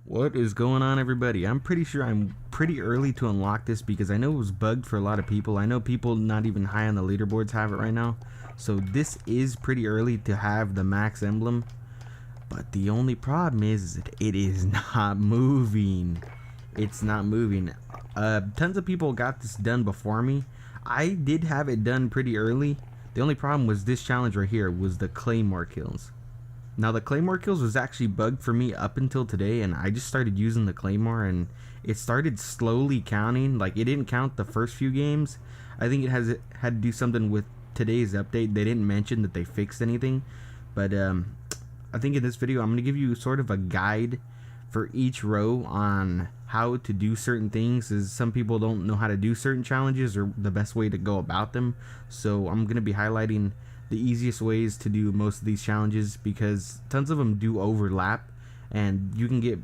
What is going on, everybody? I'm pretty sure I'm pretty early to unlock this because I know it was bugged for a lot of people. I know people not even high on the leaderboards have it right now. So this is pretty early to have the max emblem. But the only problem is that it is not moving. It's not moving. Tons of people got this done before me. I did have it done pretty early. The only problem was this challenge right here was the claymore kills. Now the claymore kills was actually bugged for me up until today, and I just started using the claymore and it started slowly counting. Like, it didn't count the first few games. I think it had to do something with today's update. They didn't mention that they fixed anything, but I think in this video I'm going to give you sort of a guide for each row on how to do certain things, as some people don't know how to do certain challenges or the best way to go about them. So I'm going to be highlighting the easiest ways to do most of these challenges, because tons of them do overlap and you can get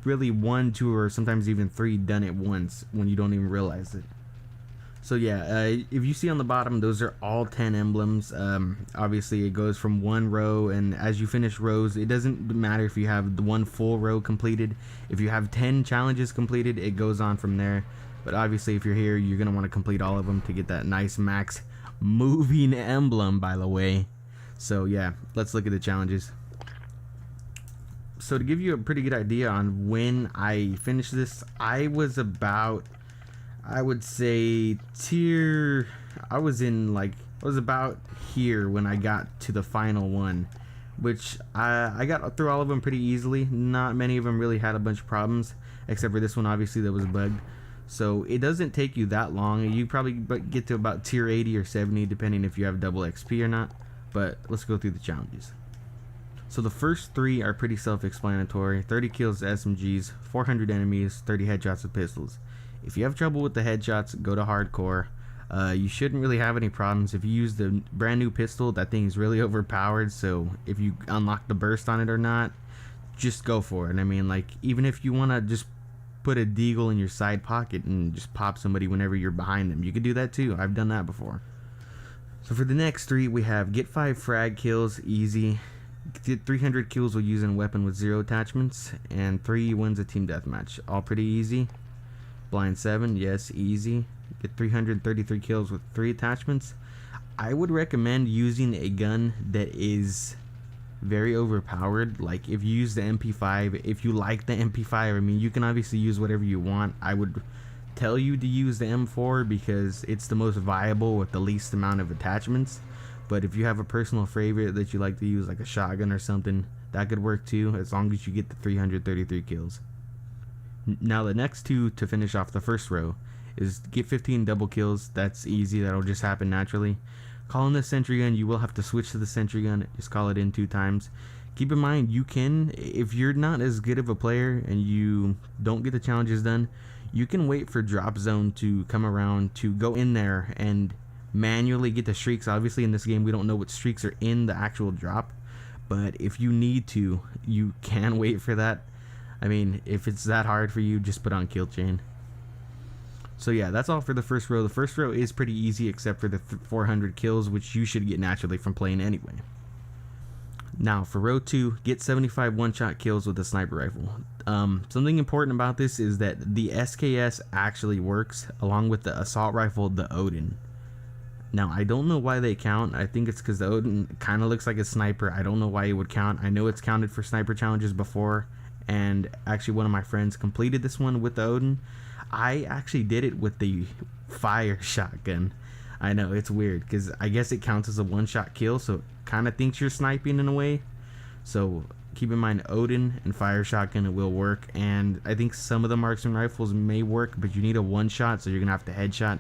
really 1, 2, or sometimes even 3 done at once when you don't even realize it. So yeah, if you see on the bottom, those are all 10 emblems. Obviously it goes from one row, and as you finish rows, it doesn't matter if you have the one full row completed. If you have 10 challenges completed, it goes on from there. But obviously if you're here, you're gonna want to complete all of them to get that nice max moving emblem, by the way. So yeah, let's look at the challenges. So to give you a pretty good idea on when I finished this, I was about, I would say I was about here when I got to the final one, which I got through all of them pretty easily. Not many of them really had a bunch of problems, except for this one obviously that was bugged. So it doesn't take you that long. You probably get to about tier 80 or 70 depending if you have double XP or not. But let's go through the challenges. So the first 3 are pretty self-explanatory. 30 kills with SMGs, 400 enemies, 30 headshots with pistols. If you have trouble with the headshots, go to hardcore. You shouldn't really have any problems. If you use the brand new pistol, that thing is really overpowered. So if you unlock the burst on it or not, just go for it. I mean, like, even if you want to just put a deagle in your side pocket and just pop somebody whenever you're behind them, you could do that too. I've done that before. So for the next 3, we have get 5 frag kills, easy. Get 300 kills while using a weapon with 0 attachments, and 3 wins a team deathmatch. All pretty easy. Blind 7, yes, easy. Get 333 kills with 3 attachments. I would recommend using a gun that is very overpowered. Like, if you use the MP5, if you like the MP5, I mean, you can obviously use whatever you want. I would tell you to use the M4 because it's the most viable with the least amount of attachments. But if you have a personal favorite that you like to use, like a shotgun or something, that could work too, as long as you get the 333 kills. Now the next 2 to finish off the first row is get 15 double kills. That's easy, that'll just happen naturally. Call in the sentry gun, you will have to switch to the sentry gun, just call it in 2 times. Keep in mind, you can, if you're not as good of a player and you don't get the challenges done, you can wait for drop zone to come around to go in there and manually get the streaks. Obviously in this game we don't know what streaks are in the actual drop, but if you need to, you can wait for that. I mean, if it's that hard for you, just put on kill chain. So yeah, that's all for the first row. The first row is pretty easy except for the 400 kills, which you should get naturally from playing anyway. Now for row 2, get 75 one-shot kills with a sniper rifle. Something important about this is that the SKS actually works along with the assault rifle, the Odin. Now I don't know why they count. I think it's because the Odin kind of looks like a sniper. I don't know why it would count. I know it's counted for sniper challenges before, and actually one of my friends completed this one with the Odin. I actually did it with the fire shotgun. I know, it's weird because I guess it counts as a one-shot kill, so it kind of thinks you're sniping in a way. So keep in mind, Odin and fire shotgun, it will work, and I think some of the marksman rifles may work, but you need a one-shot, so you're gonna have to headshot.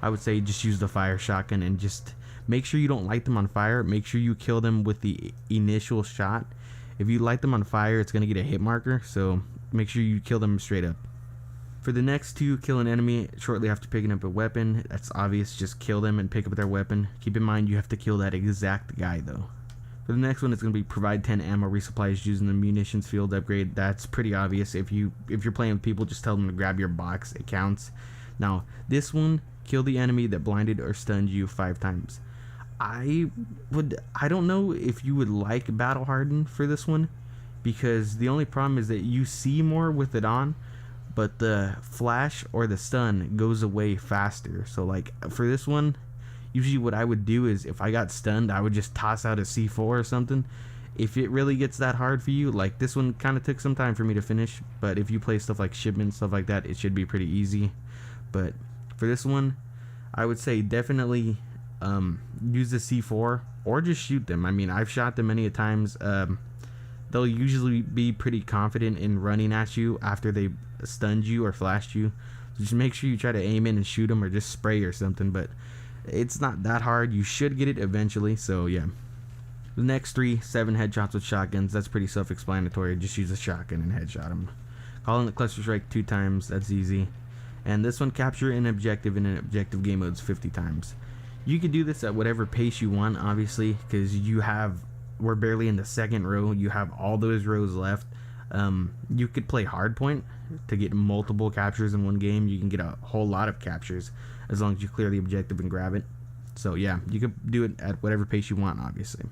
I would say just use the fire shotgun and just make sure you don't light them on fire. Make sure you kill them with the initial shot. If you light them on fire, it's gonna get a hit marker, so make sure you kill them straight up. For the next 2, kill an enemy shortly after picking up a weapon. That's obvious, just kill them and pick up their weapon. Keep in mind you have to kill that exact guy though. For the next one, it's going to be provide 10 ammo resupplies using the munitions field upgrade. That's pretty obvious. If you're playing with people, just tell them to grab your box, it counts. Now this one, kill the enemy that blinded or stunned you 5 times. I don't know if you would like battle harden for this one. because the only problem is that you see more with it on, but the flash or the stun goes away faster. So like for this one, usually what I would do is if I got stunned, I would just toss out a C4 or something. If it really gets that hard for you, like this one kind of took some time for me to finish, but if you play stuff like shipment, stuff like that, it should be pretty easy. But for this one, I would say definitely use the C4 or just shoot them. I mean, I've shot them many a times. They'll usually be pretty confident in running at you after they stunned you or flashed you. So just make sure you try to aim in and shoot them or just spray or something, but it's not that hard. You should get it eventually, so yeah. The next 7 headshots with shotguns, that's pretty self-explanatory. Just use a shotgun and headshot them. Calling the cluster strike 2 times, that's easy. And this one, capture an objective in an objective game modes 50 times. You can do this at whatever pace you want, obviously, because we're barely in the second row. You have all those rows left. You could play hardpoint to get multiple captures in one game. You can get a whole lot of captures as long as you clear the objective and grab it. So yeah, you could do it at whatever pace you want, obviously.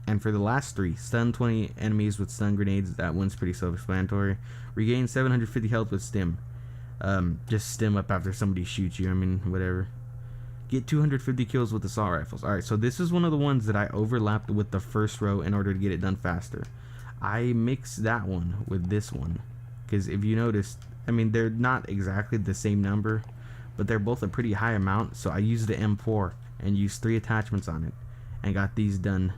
And for the last 3, stun 20 enemies with stun grenades. That one's pretty self-explanatory. Regain 750 health with stim. Just stim up after somebody shoots you. I mean, whatever. Get 250 kills with assault rifles. Alright, so this is one of the ones that I overlapped with the first row in order to get it done faster. I mixed that one with this one, because if you notice, I mean, they're not exactly the same number, but they're both a pretty high amount. So I used the M4 and used 3 attachments on it and got these done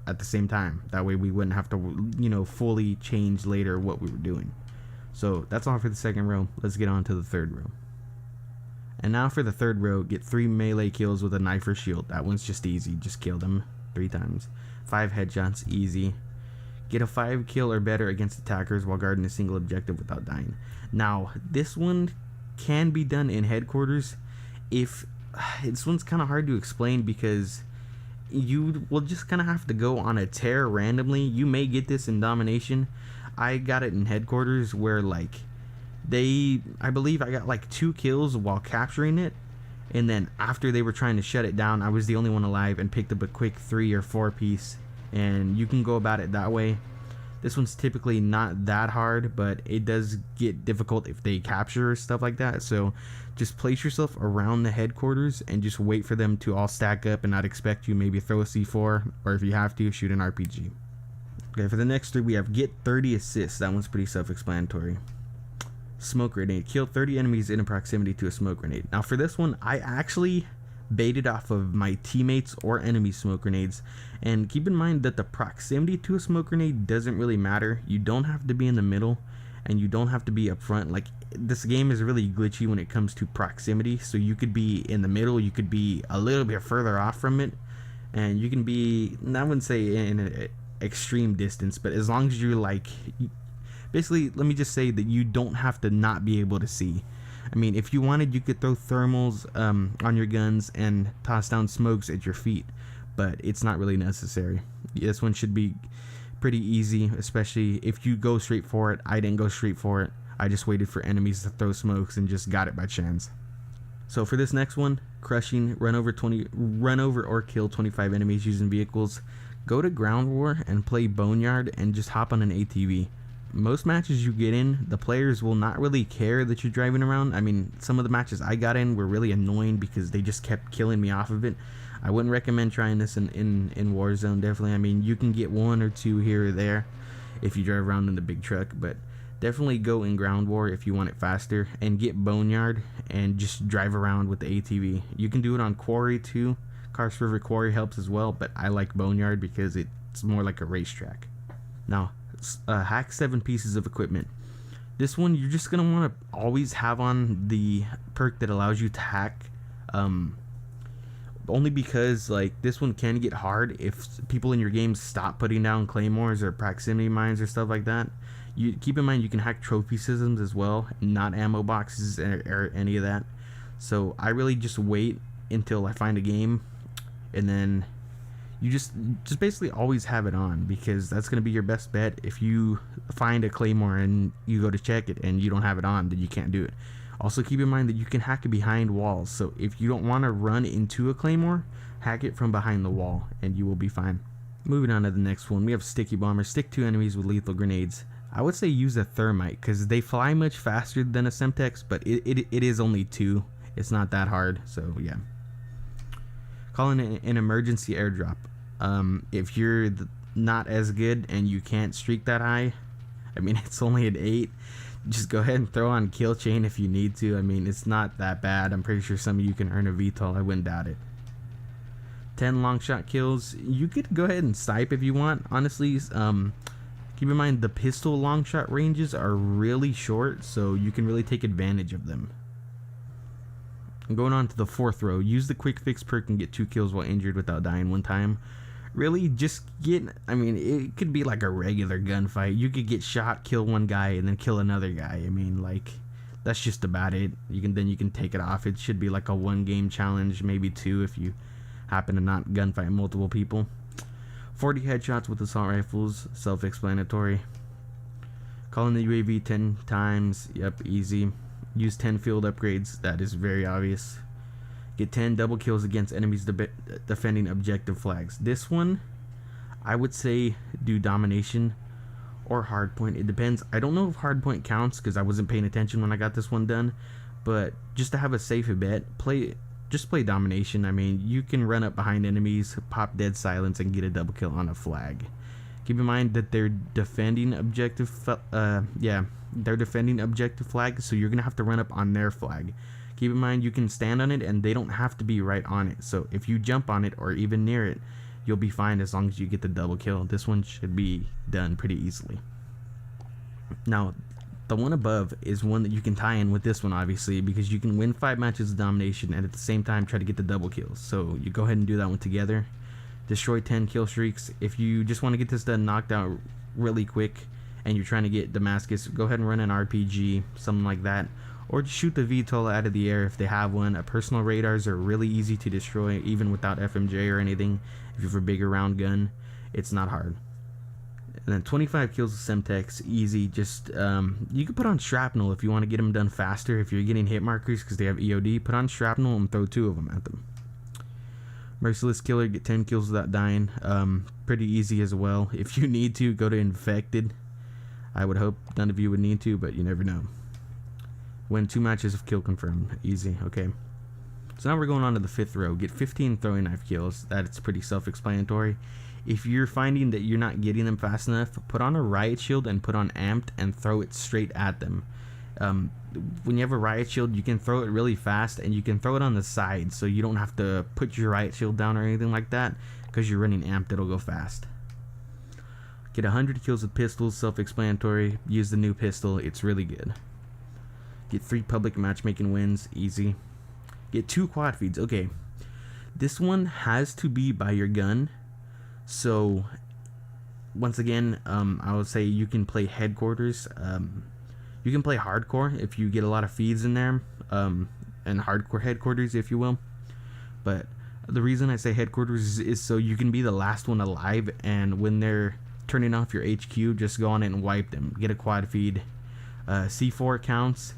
at the same time. That way we wouldn't have to, you know, fully change later what we were doing. So that's all for the second row. Let's get on to the third row. And now for the third row, get 3 melee kills with a knife or shield. That one's just easy. Just kill them 3 times. 5 headshots, easy. Get a 5 kill or better against attackers while guarding a single objective without dying. Now, this one can be done in headquarters. This one's kind of hard to explain because you will just kind of have to go on a tear randomly. You may get this in domination. I got it in headquarters where like I believe I got like 2 kills while capturing it, and then after they were trying to shut it down, I was the only one alive and picked up a quick 3 or 4 piece, and you can go about it that way. This one's typically not that hard, but it does get difficult if they capture stuff like that. So just place yourself around the headquarters and just wait for them to all stack up and not expect you. Maybe throw a C4, or if you have to, shoot an RPG. Okay, for the next 3 we have get 30 assists. That one's pretty self-explanatory. Smoke grenade. Kill 30 enemies in proximity to a smoke grenade. Now for this one, I actually baited off of my teammates or enemy smoke grenades, and keep in mind that the proximity to a smoke grenade doesn't really matter. You don't have to be in the middle, and you don't have to be up front. Like, this game is really glitchy when it comes to proximity, so you could be in the middle, you could be a little bit further off from it, and you can be, I wouldn't say in an extreme distance, but as long as you're like, basically, let me just say that you don't have to not be able to see. I mean, if you wanted, you could throw thermals on your guns and toss down smokes at your feet, but it's not really necessary. This one should be pretty easy, especially if you go straight for it. I didn't go straight for it. I just waited for enemies to throw smokes and just got it by chance. So for this next one, crushing, run over or kill 25 enemies using vehicles. Go to ground war and play Boneyard and just hop on an ATV. Most matches you get in, the players will not really care that you're driving around. I mean, some of the matches I got in were really annoying because they just kept killing me off of it. I wouldn't recommend trying this in Warzone, definitely. I mean, you can get 1 or 2 here or there if you drive around in the big truck, but definitely go in ground war if you want it faster, and get Boneyard and just drive around with the ATV. You can do it on Quarry too. Karst River Quarry helps as well, but I like Boneyard because it's more like a racetrack. Now, hack 7 pieces of equipment. This one you're just gonna want to always have on the perk that allows you to hack, only because like this one can get hard if people in your game stop putting down claymores or proximity mines or stuff like that. You keep in mind you can hack trophy systems as well, not ammo boxes or any of that. So I really just wait until I find a game, and then you just basically always have it on, because that's going to be your best bet. If you find a claymore and you go to check it and you don't have it on, then you can't do it. Also keep in mind that you can hack it behind walls, so if you don't want to run into a claymore, hack it from behind the wall and you will be fine. Moving on to the next one, we have Sticky Bomber. Stick 2 enemies with lethal grenades. I would say use a thermite because they fly much faster than a Semtex, but it is only 2. It's not that hard, so yeah. Calling it an emergency airdrop. If you're not as good and you can't streak that high, I mean, it's only an 8. Just go ahead and throw on kill chain if you need to. I mean, it's not that bad. I'm pretty sure some of you can earn a VTOL. I wouldn't doubt it. 10 long shot kills. You could go ahead and snipe if you want. Honestly, keep in mind the pistol long shot ranges are really short, so you can really take advantage of them. I'm going on to the 4th row. Use the quick fix perk and get 2 kills while injured without dying 1 time. Really, just get, I mean, it could be like a regular gunfight. You could get shot, kill 1 guy, and then kill another guy. I mean, like, that's just about it. You can take it off. It should be like a 1 game challenge, maybe 2 if you happen to not gunfight multiple people. 40 headshots with assault rifles, self-explanatory. Calling the UAV 10 times, yep, easy. Use 10 field upgrades, that is very obvious. Get 10 double kills against enemies defending objective flags. This one, I would say do domination or hardpoint. It depends. I don't know if hardpoint counts because I wasn't paying attention when I got this one done. But just to have a safe bet, just play domination. I mean, you can run up behind enemies, pop dead silence, and get a double kill on a flag. Keep in mind that they're defending objective. They're defending objective flag, so you're gonna have to run up on their flag. Keep in mind you can stand on it and they don't have to be right on it. So if you jump on it or even near it, you'll be fine as long as you get the double kill. This one should be done pretty easily. Now, the one above is one that you can tie in with this one, obviously, because you can win 5 matches of domination and at the same time try to get the double kills. So you go ahead and do that one together. Destroy 10 kill streaks. If you just want to get this done knocked out really quick and you're trying to get Damascus, go ahead and run an RPG, something like that. Or just shoot the VTOL out of the air if they have one. Personal radars are really easy to destroy, even without FMJ or anything. If you have a bigger round gun, it's not hard. And then 25 kills with Semtex, easy. Just you can put on shrapnel if you want to get them done faster. If you're getting hit markers because they have EOD, put on shrapnel and throw 2 of them at them. Merciless Killer, get 10 kills without dying. Pretty easy as well. If you need to, go to Infected. I would hope none of you would need to, but you never know. Win 2 matches of kill confirmed. Easy, okay. So now we're going on to the 5th row. Get 15 throwing knife kills. That's pretty self-explanatory. If you're finding that you're not getting them fast enough, put on a riot shield and put on amped and throw it straight at them. When you have a riot shield, you can throw it really fast and you can throw it on the side, so you don't have to put your riot shield down or anything like that because you're running amped. It'll go fast. Get 100 kills with pistols. Self-explanatory. Use the new pistol. It's really good. Get 3 public matchmaking wins, easy. Get 2 quad feeds. Okay, this one has to be by your gun. So once again, I would say you can play headquarters. You can play hardcore if you get a lot of feeds in there, and hardcore headquarters, if you will. But the reason I say headquarters is so you can be the last one alive, and when they're turning off your HQ, just go on it and wipe them. Get a quad feed. C4 counts.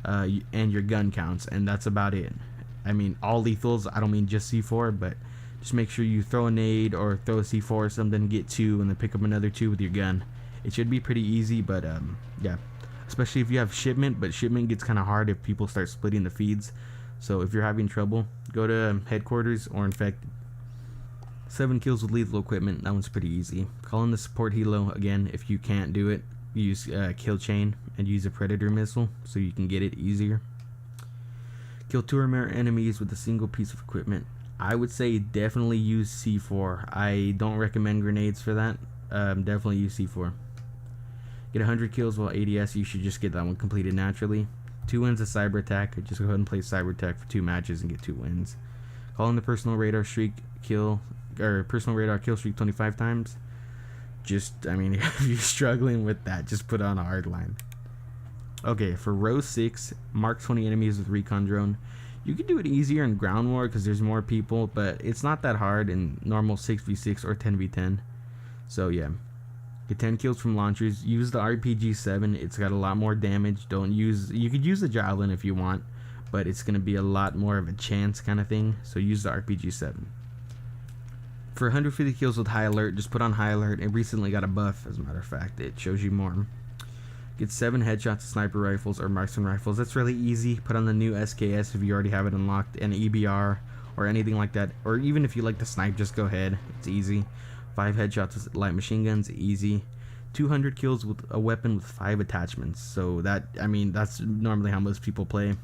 And your gun counts, and that's about it. I mean, all lethals, I don't mean just C4, but just make sure you throw a nade or throw a C4 or something, get 2, and then pick up another 2 with your gun. It should be pretty easy, but yeah, especially if you have shipment, but shipment gets kind of hard if people start splitting the feeds. So if you're having trouble, go to headquarters or infected. 7 kills with lethal equipment, that one's pretty easy. Call in the support helo again if you can't do it. Use kill chain and use a predator missile so you can get it easier. Kill 2 or more enemies with a single piece of equipment. I would say definitely use C4. I don't recommend grenades for that. Definitely use C4. Get 100 kills while ADS. You should just get that one completed naturally. 2 wins of cyber attack. Just go ahead and play cyber attack for 2 matches and get 2 wins. Call in the personal radar streak kill streak 25 times. Just, I mean, if you're struggling with that, just put on a hardline. Okay, for row 6, mark 20 enemies with recon drone. You can do it easier in ground war because there's more people, but it's not that hard in normal 6v6 or 10v10. So yeah, get 10 kills from launchers. Use the RPG-7. It's got a lot more damage. You could use the javelin if you want, but it's gonna be a lot more of a chance kind of thing. So use the RPG-7. For 150 kills with high alert, just put on high alert. It recently got a buff, as a matter of fact. It shows you more. Get 7 headshots of sniper rifles or marksman rifles. That's really easy. Put on the new SKS if you already have it unlocked, and EBR or anything like that. Or even if you like to snipe, just go ahead. It's easy. 5 headshots with light machine guns, easy. 200 kills with a weapon with 5 attachments. So that, I mean, that's normally how most people play.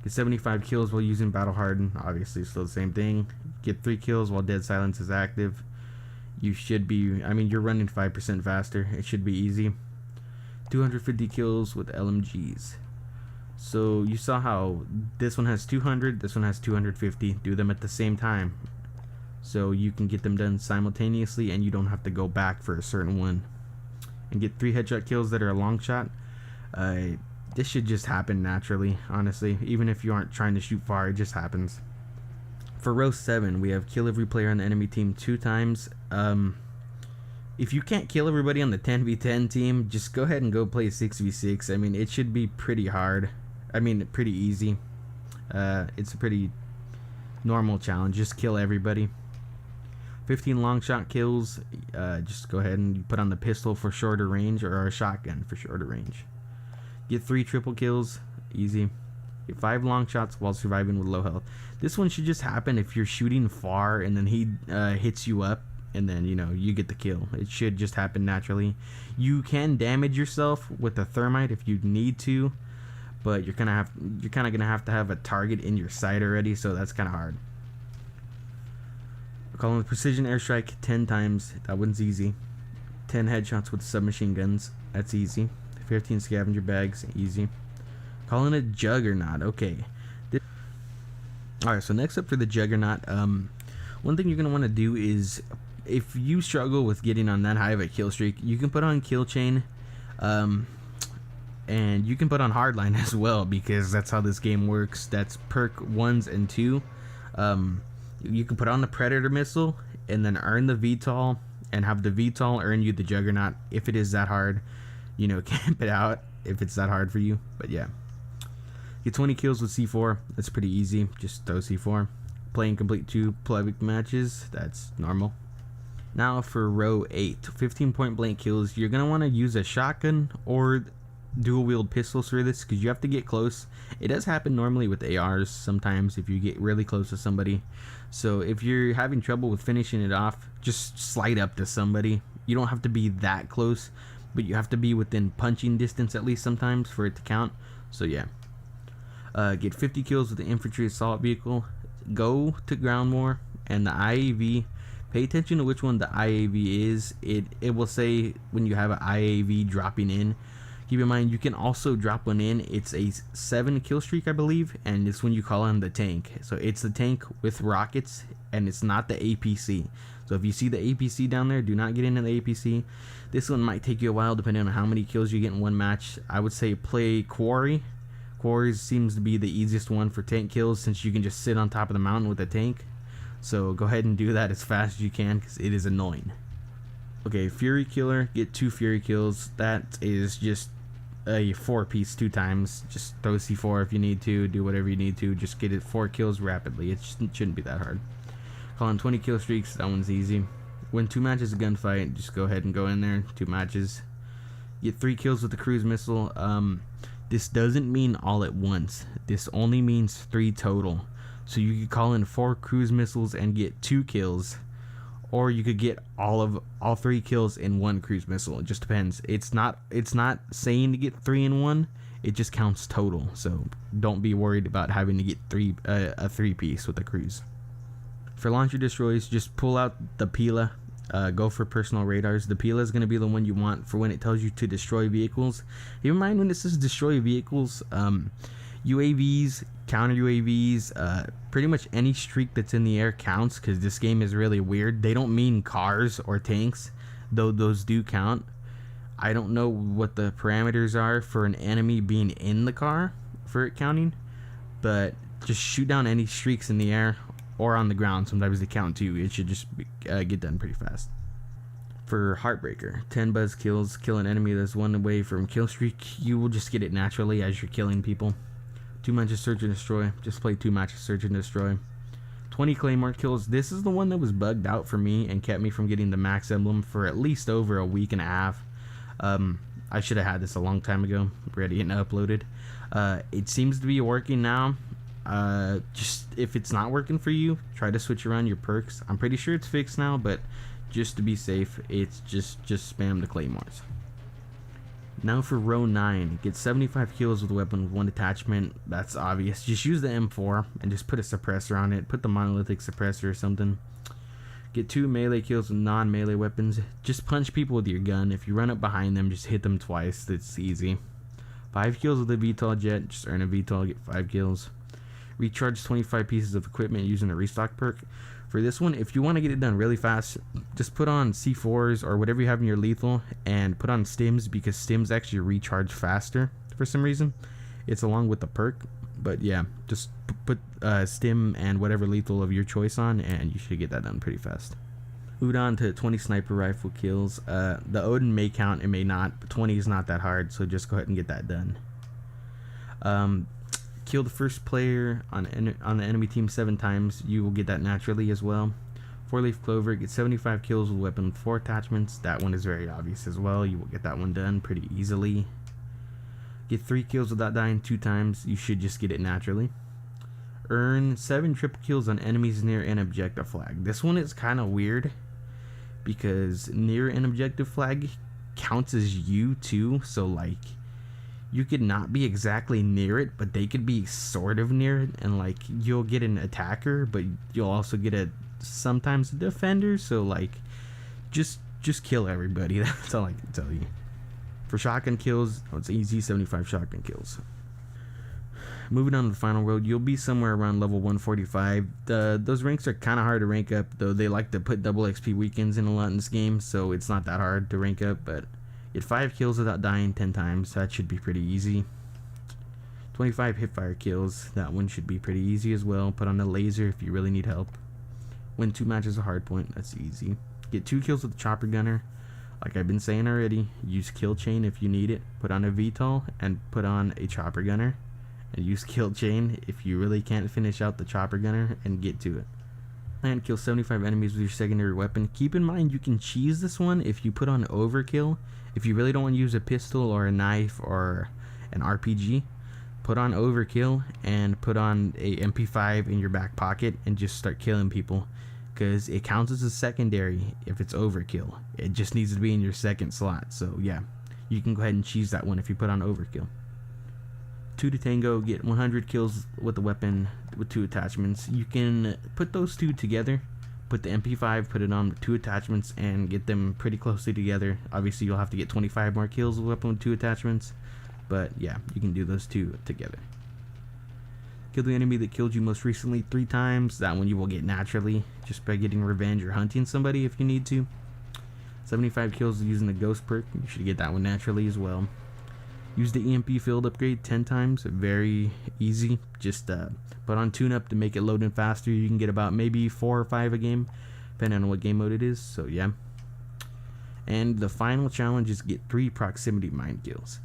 Get 75 kills while using Battle Harden. Obviously, still the same thing. Get 3 kills while Dead Silence is active. You should be, I mean, you're running 5% faster. It should be easy. 250 kills with LMGs. So you saw how this one has 200, this one has 250. Do them at the same time, so you can get them done simultaneously and you don't have to go back for a certain one. And get 3 headshot kills that are a long shot. This should just happen naturally, honestly. Even if you aren't trying to shoot far, it just happens. For row 7, we have kill every player on the enemy team 2 times. If you can't kill everybody on the 10v10 team, just go ahead and go play 6v6. I mean, it should be pretty hard. I mean, pretty easy. It's a pretty normal challenge. Just kill everybody. 15 long shot kills. Just go ahead and put on the pistol for shorter range, or a shotgun for shorter range. Get 3 triple kills. Easy. Get 5 long shots while surviving with low health. This one should just happen if you're shooting far and then he hits you up, and then, you know, you get the kill. It should just happen naturally. You can damage yourself with a thermite if you need to, but you're kind of gonna have to have a target in your sight already, so that's kind of hard. We're calling the precision airstrike 10 times. That one's easy. 10 headshots with submachine guns. That's easy. 15 scavenger bags. Easy. Calling it Juggernaut. Okay. Alright, so next up for the Juggernaut, one thing you're going to want to do is, if you struggle with getting on that high of a kill streak, you can put on kill chain, and you can put on hardline as well, because that's how this game works. That's perk 1s and 2. You can put on the Predator missile and then earn the VTOL, and have the VTOL earn you the Juggernaut if it is that hard. You know, camp it out if it's that hard for you. But yeah. Get 20 kills with C4. That's pretty easy. Just throw C4. Play and complete 2 public matches. That's normal. Now for row 8. 15 point blank kills. You're going to want to use a shotgun or dual wield pistols for this, because you have to get close. It does happen normally with ARs sometimes if you get really close to somebody. So if you're having trouble with finishing it off, just slide up to somebody. You don't have to be that close, but you have to be within punching distance at least sometimes for it to count. So yeah. Get 50 kills with the infantry assault vehicle. Go to ground war and the IAV. Pay attention to which one the IAV is. It will say when you have an IAV dropping in. Keep in mind, you can also drop one in. It's a 7 kill streak, I believe, and it's when you call on the tank. So it's the tank with rockets, and it's not the APC. So if you see the APC down there, do not get into the APC. This one might take you a while depending on how many kills you get in one match. I would say play Quarry. Quarry seems to be the easiest one for tank kills, since you can just sit on top of the mountain with a tank. So go ahead and do that as fast as you can, because it is annoying. Okay, Fury Killer, get 2 Fury kills. That is just a 4-piece 2 times. Just throw C4 if you need to, do whatever you need to. Just get it 4 kills rapidly. It shouldn't be that hard. Calling 20 kill streaks, that one's easy. Win 2 matches of gunfight, just go ahead and go in there, 2 matches. Get 3 kills with the cruise missile. This doesn't mean all at once. This only means 3 total. So you could call in 4 cruise missiles and get 2 kills, or you could get all 3 kills in 1 cruise missile. It just depends. It's not saying to get 3 in 1. It just counts total. So don't be worried about having to get a 3-piece with a cruise. For launcher destroys, just pull out the Pila. Go for personal radars. The Pila is going to be the one you want for when it tells you to destroy vehicles. Keep in mind, when it says destroy vehicles, UAVs, counter UAVs, pretty much any streak that's in the air counts, because this game is really weird. They don't mean cars or tanks, though those do count. I don't know what the parameters are for an enemy being in the car for it counting, but just shoot down any streaks in the air or on the ground. Sometimes they count too. It should just get done pretty fast. For Heartbreaker, 10 buzz kills, kill an enemy that's 1 away from kill streak. You will just get it naturally as you're killing people. 2 matches search and destroy. Just play 2 matches search and destroy. 20 claymore kills. This is the one that was bugged out for me and kept me from getting the max emblem for at least over a week and a half. I should have had this a long time ago, ready and uploaded. It seems to be working now. Just if it's not working for you, try to switch around your perks. I'm pretty sure it's fixed now, but just to be safe, it's just spam the claymores. Now for row 9, get 75 kills with a weapon with 1 attachment. That's obvious. Just use the M4 and just put a suppressor on it. Put the monolithic suppressor or something. Get 2 melee kills with non-melee weapons. Just punch people with your gun. If you run up behind them, just hit them twice. It's easy. 5 kills with a VTOL jet. Just earn a VTOL, get 5 kills. Recharge 25 pieces of equipment using a restock perk. For this one, if you want to get it done really fast, just put on C4s or whatever you have in your lethal and put on stims, because stims actually recharge faster for some reason. It's along with the perk, but yeah, just put stim and whatever lethal of your choice on and you should get that done pretty fast. Moving on to 20 sniper rifle kills. The Odin may count, it may not, but 20 is not that hard, so just go ahead and get that done. Kill the first player on the enemy team 7 times. You will get that naturally as well. 4-leaf clover, get 75 kills with a weapon with 4 attachments. That one is very obvious as well. You will get that one done pretty easily. Get 3 kills without dying 2 times. You should just get it naturally. Earn 7 triple kills on enemies near an objective flag. This one is kind of weird because near an objective flag counts as you too. So like, you could not be exactly near it, but they could be sort of near it, and like you'll get an attacker, but you'll also get sometimes a defender. So like, just kill everybody. That's all I can tell you. For shotgun kills, it's easy, 75 shotgun kills. Moving on to the final road, you'll be somewhere around level 145. Those ranks are kind of hard to rank up, though they like to put double XP weekends in a lot in this game, so it's not that hard to rank up, but get 5 kills without dying 10 times. That should be pretty easy. 25 hipfire kills. That one should be pretty easy as well. Put on a laser if you really need help. Win 2 matches of hardpoint. That's easy. Get 2 kills with the chopper gunner. Like I've been saying already, use kill chain if you need it. Put on a VTOL and put on a chopper gunner. And use kill chain if you really can't finish out the chopper gunner and get to it. And kill 75 enemies with your secondary weapon. Keep in mind you can cheese this one if you put on overkill. If you really don't want to use a pistol or a knife or an RPG, put on overkill and put on a MP5 in your back pocket and just start killing people, because it counts as a secondary if it's overkill. It just needs to be in your second slot. So yeah, you can go ahead and cheese that one if you put on overkill. 2 to tango, get 100 kills with the weapon with 2 attachments. You can put those 2 together. Put the MP5, put it on with 2 attachments, and get them pretty closely together. Obviously, you'll have to get 25 more kills with a weapon with 2 attachments, but yeah, you can do those 2 together. Kill the enemy that killed you most recently 3 times. That one you will get naturally, just by getting revenge or hunting somebody if you need to. 75 kills using the ghost perk. You should get that one naturally as well. Use the EMP field upgrade 10 times. Very easy. Just put on tune up to make it load in faster. You can get about maybe 4 or 5 a game, depending on what game mode it is. So yeah. And the final challenge is get 3 proximity mine kills.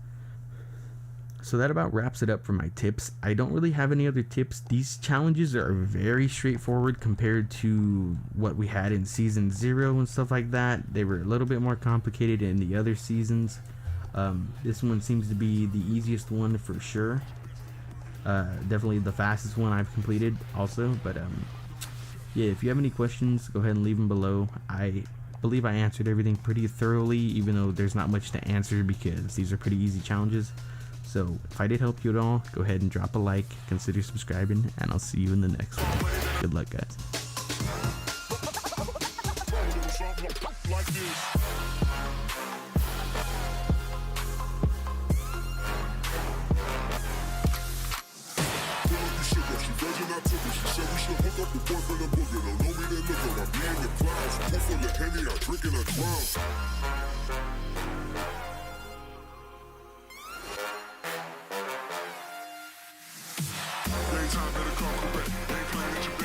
So that about wraps it up for my tips. I don't really have any other tips. These challenges are very straightforward compared to what we had in season 0 and stuff like that. They were a little bit more complicated in the other seasons. This one seems to be the easiest one for sure. Definitely the fastest one I've completed also, but yeah, if you have any questions, go ahead and leave them below. I believe I answered everything pretty thoroughly, even though there's not much to answer because these are pretty easy challenges. So if I did help you at all, go ahead and drop a like, consider subscribing, and I'll see you in the next one. Good luck, guys. Time better come correct. Ain't playing at your